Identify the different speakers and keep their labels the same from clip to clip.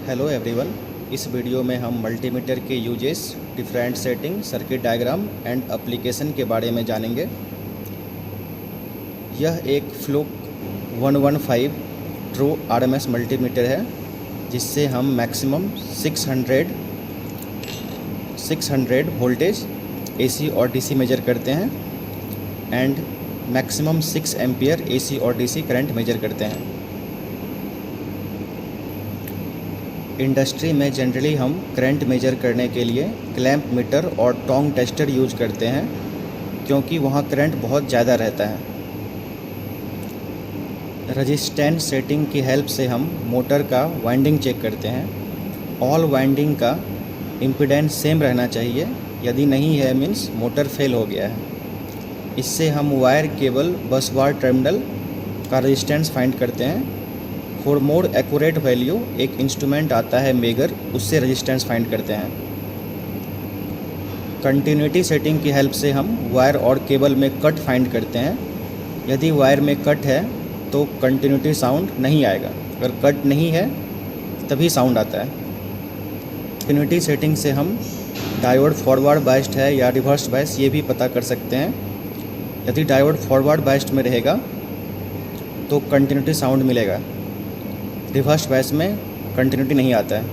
Speaker 1: Hello everyone. इस video में हम मल्टीमीटर के uses, different setting, circuit diagram and application के बारे में जानेंगे। यह एक फ्लूक 115 ट्रू आरएमएस मल्टीमीटर है जिससे हम मैक्सिमम 600 वोल्टेज एसी और डीसी मेजर करते हैं एंड मैक्सिमम 6 एम्पियर एसी और डीसी करंट मेजर करते हैं। इंडस्ट्री में जनरली हम करंट मेजर करने के लिए क्लैंप मीटर और टोंग टेस्टर यूज करते हैं क्योंकि वहाँ करंट बहुत ज़्यादा रहता है। रेजिस्टेंस सेटिंग की हेल्प से हम मोटर का वाइंडिंग चेक करते हैं। ऑल वाइंडिंग का इम्पीडेंस सेम रहना चाहिए, यदि नहीं है मीन्स मोटर फेल हो गया है। इससे हम वायर, केबल, बस बार, टर्मिनल का रेजिस्टेंस फाइंड करते हैं। फॉर मोर एक्यूरेट वैल्यू एक इंस्ट्रूमेंट आता है मेगर, उससे रेजिस्टेंस फाइंड करते हैं। कंटिन्यूटी सेटिंग की हेल्प से हम वायर और केबल में कट फाइंड करते हैं। यदि वायर में कट है तो कंटिन्यूटी साउंड नहीं आएगा, अगर कट नहीं है तभी साउंड आता है। कंटिन्यूटी सेटिंग से हम डायोड फॉरवर्ड बाइस्ड है या रिवर्स बाइस ये भी पता कर सकते हैं। यदि डायोड फॉरवर्ड बाइस्ड में रहेगा तो कंटिन्यूटी साउंड मिलेगा, रिवर्स बायस में कंटिन्यूटी नहीं आता है।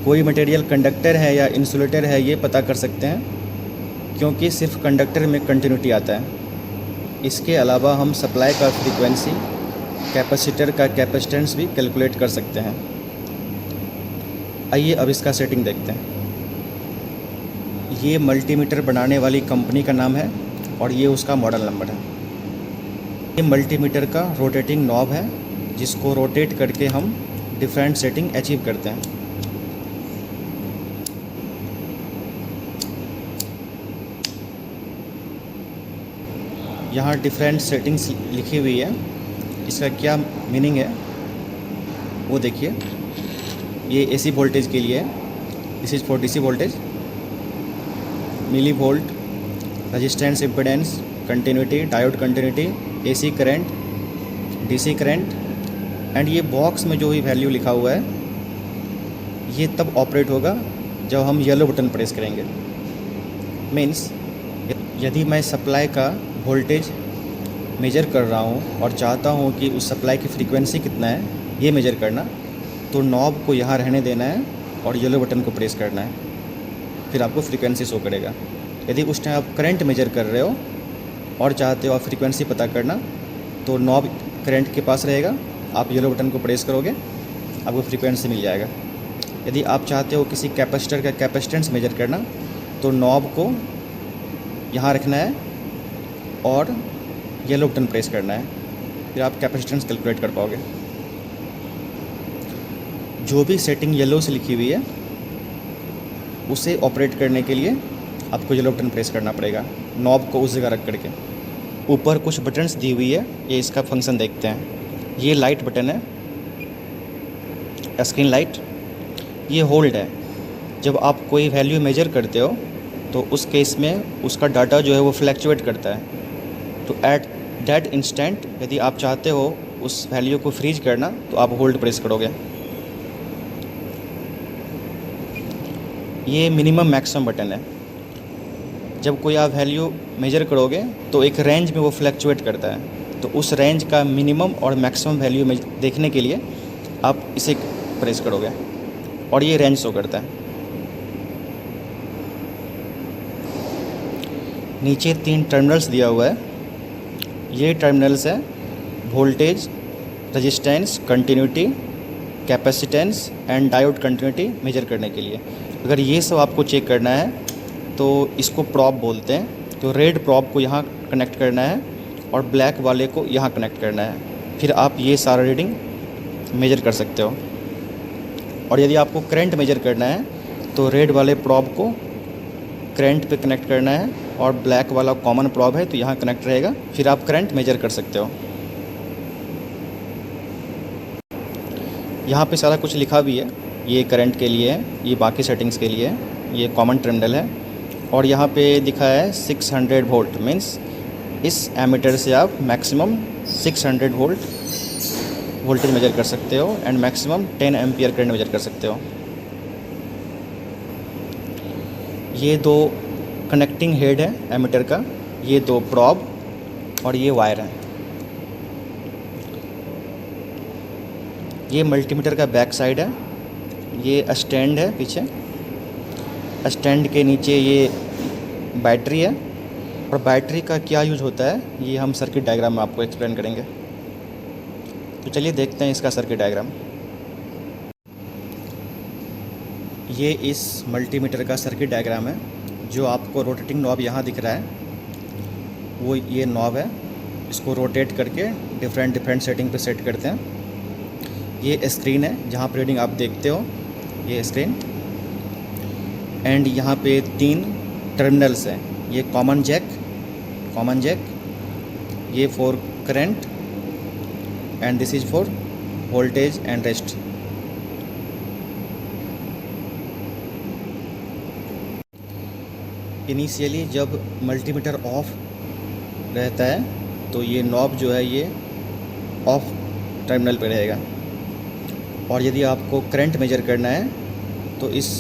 Speaker 1: कोई मटेरियल कंडक्टर है या इंसुलेटर है ये पता कर सकते हैं क्योंकि सिर्फ कंडक्टर में कंटिन्यूटी आता है। इसके अलावा हम सप्लाई का फ्रीक्वेंसी, कैपेसिटर का कैपेसिटेंस भी कैलकुलेट कर सकते हैं। आइए अब इसका सेटिंग देखते हैं। ये मल्टीमीटर बनाने वाली कंपनी का नाम है और ये उसका मॉडल नंबर है। ये मल्टीमीटर का रोटेटिंग नॉब है जिसको रोटेट करके हम डिफरेंट सेटिंग अचीव करते हैं। यहाँ डिफरेंट सेटिंग्स लिखी हुई है, इसका क्या मीनिंग है वो देखिए। ये एसी वोल्टेज के लिए है, this is for DC voltage, millivolt, resistance, impedance, continuity, diode continuity, AC current, DC current and ये बॉक्स में जो भी वैल्यू लिखा हुआ है ये तब ऑपरेट होगा जब हम येलो बटन प्रेस करेंगे। मीन्स यदि मैं सप्लाई का वोल्टेज मेजर कर रहा हूँ और चाहता हूँ कि उस सप्लाई की फ्रीक्वेंसी कितना है ये मेजर करना, तो नॉब को यहाँ रहने देना है और येलो बटन को प्रेस करना है, फिर आपको फ्रीक्वेंसी शो करेगा। यदि उस टाइम आप करंट मेजर कर रहे हो और चाहते हो आप फ्रीक्वेंसी पता करना, तो नॉब करंट के पास रहेगा, आप येलो बटन को प्रेस करोगे आपको फ्रीक्वेंसी मिल जाएगा। यदि आप चाहते हो किसी कैपेसिटर का कैपेसिटेंस मेजर करना, तो नॉब को यहाँ रखना है और येलो बटन प्रेस करना है, फिर आप कैपेसिटेंस कैलकुलेट कर पाओगे। जो भी सेटिंग येलो से लिखी हुई है उसे ऑपरेट करने के लिए आपको येलो बटन प्रेस करना पड़ेगा, नॉब को उस जगह रख करके। ऊपर कुछ बटन्स दी हुई है, ये इसका फंक्शन देखते हैं। ये लाइट बटन है, स्क्रीन लाइट, ये होल्ड है। जब आप कोई वैल्यू मेजर करते हो तो उस केस में उसका डाटा जो है वो फ्लैक्चुएट करता है, तो एट दैट इंस्टेंट यदि आप चाहते हो उस वैल्यू को फ्रीज करना तो आप होल्ड प्रेस करोगे। ये मिनिमम मैक्सिमम बटन है। जब कोई आप वैल्यू मेजर करोगे तो एक रेंज में वो फ्लैक्चुएट करता है, तो उस रेंज का मिनिमम और मैक्सिमम वैल्यू में देखने के लिए आप इसे प्रेस करोगे और ये रेंज शो करता है। नीचे 3 टर्मिनल्स दिया हुआ है, ये टर्मिनल्स है voltage, resistance, continuity, capacitance and diode continuity measure करने के लिए। अगर ये सब आपको चेक करना है तो इसको प्रॉब बोलते हैं। तो रेड प्रॉब को यहाँ कनेक्ट करना है और ब्लैक वाले को यहाँ कनेक्ट करना है, फिर आप ये सारा रीडिंग मेजर कर सकते हो। और यदि आपको करंट मेजर करना है तो रेड वाले प्रॉब को करंट पे कनेक्ट करना है और ब्लैक वाला कॉमन प्रॉब है तो यहाँ कनेक्ट रहेगा, फिर आप करंट मेजर कर सकते हो। यहाँ पे सारा कुछ लिखा भी है, ये करंट के लिए है, ये बाकी सेटिंग्स के लिए है, ये कॉमन टर्मिनल है और यहाँ पे दिखा है 600 वोल्ट। मीन्स इस एमीटर से आप मैक्सिमम 600 वोल्ट वोल्टेज मेजर कर सकते हो and maximum 10 ampere current measure कर सकते हो। ये दो कनेक्टिंग हेड है एमीटर का, ये दो प्रॉब और ये वायर है। ये मल्टीमीटर का बैक साइड है, ये स्टैंड है पीछे, स्टैंड के नीचे ये बैटरी है और बैटरी का क्या यूज होता है ये हम सर्किट डायग्राम में आपको एक्सप्लेन करेंगे। तो चलिए देखते हैं इसका सर्किट डायग्राम। ये इस मल्टीमीटर का सर्किट डायग्राम है। जो आपको रोटेटिंग नॉब यहाँ दिख रहा है वो ये नॉब है, इसको रोटेट करके डिफरेंट सेटिंग पे सेट करते हैं। ये स्क्रीन है जहाँ पर रीडिंग आप देखते हो, ये स्क्रीन। एंड यहाँ पे 3 टर्मिनल्स हैं, ये कॉमन जैक, ये for current and this is for voltage and rest. Initially जब मल्टीमीटर ऑफ रहता है तो ये नॉब जो है ये ऑफ टर्मिनल पे रहेगा, और यदि आपको करंट मेजर करना है तो इस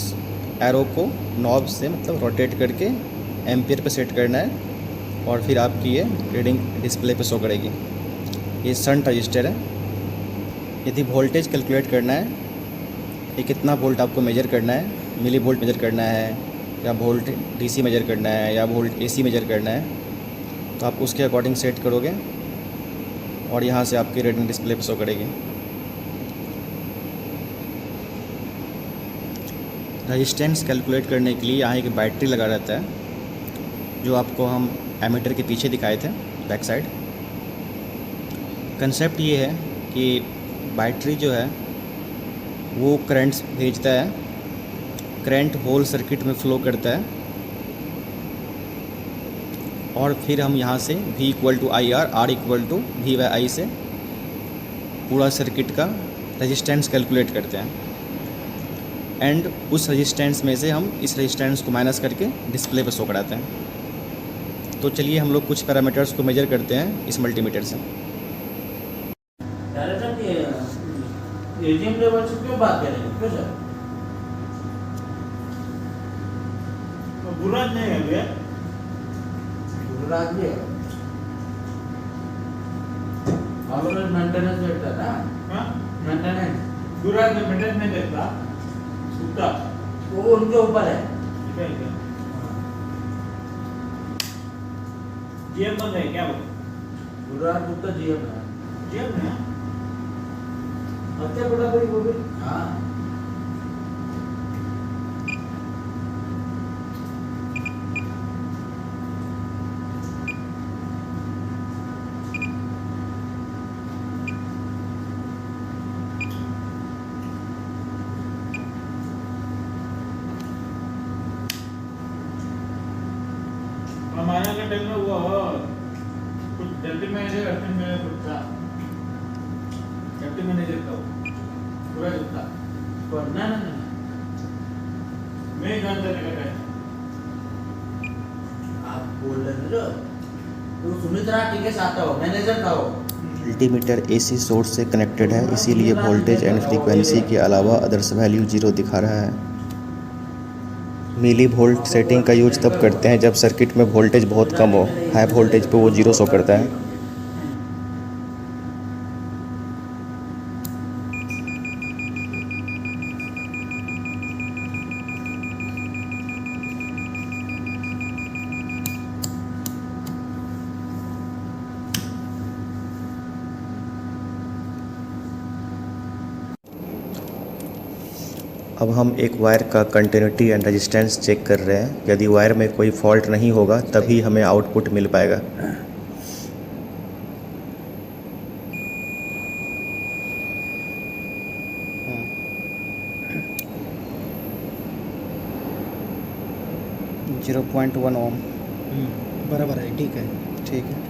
Speaker 1: एरो को नॉब से मतलब रोटेट करके एम्पियर पे सेट करना है और फिर आपकी ये रीडिंग डिस्प्ले पे शो करेगी। ये शंट रजिस्टर है। यदि वोल्टेज कैलकुलेट करना है कि कितना वोल्ट आपको मेजर करना है, मिली वोल्ट मेजर करना है या वोल्ट डीसी मेजर करना है या वोल्ट एसी मेजर करना है, तो आप उसके अकॉर्डिंग सेट करोगे और यहाँ से आपकी रीडिंग डिस्प्ले पे शो करेगी। रेजिस्टेंस कैलकुलेट करने के लिए यहाँ एक बैटरी लगा रहता है, जो आपको हम एमीटर के पीछे दिखाए थे बैक साइड। कंसेप्ट ये है कि बैटरी जो है वो करंट भेजता है, करंट होल सर्किट में फ़्लो करता है और फिर हम यहाँ से V = IR, R = V/I से पूरा सर्किट का रेजिस्टेंस कैलकुलेट करते हैं। एंड उस रेजिस्टेंस में से हम इस रेजिस्टेंस को माइनस करके डिस्प्ले पे शो कराते हैं। तो चलिए हम लोग कुछ पैरामीटर्स को मेजर करते हैं इस मल्टीमीटर से।
Speaker 2: एजीएम लेवल से क्यों बात करेंगे, क्यों सर?
Speaker 3: गुरुराज नहीं है भैया,
Speaker 2: गुरुराज भी है। और मेंटेनेंस देखता था,
Speaker 3: हाँ
Speaker 2: मेंटेनेंस
Speaker 3: गुरुराज में मेंटेनेंस नहीं देखता, गुप्ता
Speaker 2: वो उनके ऊपर है।
Speaker 3: ठीक है क्या जीएम बन गए क्या बोले?
Speaker 2: गुरुराज गुप्ता जीएम है।
Speaker 3: जीएम है
Speaker 2: अच्छा बड़ा कोई वो भी, हाँ
Speaker 3: हमारे के टाइम में वो कुछ जल्दी मैनेजर अर्थिंग में कुछ था, कैप्टन मैनेजर का पूरा जुटता
Speaker 2: ना ना ना
Speaker 3: मैं जानता नहीं का
Speaker 2: आप बोल रहे थे जो तो सुमित राठी के साथ था, वो मैनेजर था वो।
Speaker 1: मल्टीमीटर AC सोर्स से कनेक्टेड है, इसीलिए वोल्टेज एंड फ्रीक्वेंसी के अलावा अदर्स वैल्यू 0 दिखा रहा है। मिली वोल्ट सेटिंग का यूज तब करते हैं जब सर्किट में वोल्टेज बहुत कम हो, हाई वोल्टेज पे वो 0 शो करता है। अब हम एक वायर का कंटिन्यूटी एंड रेजिस्टेंस चेक कर रहे हैं। यदि वायर में कोई फॉल्ट नहीं होगा तभी हमें आउटपुट मिल पाएगा। .1 ओम
Speaker 4: बराबर है, ठीक है।
Speaker 1: ठीक है।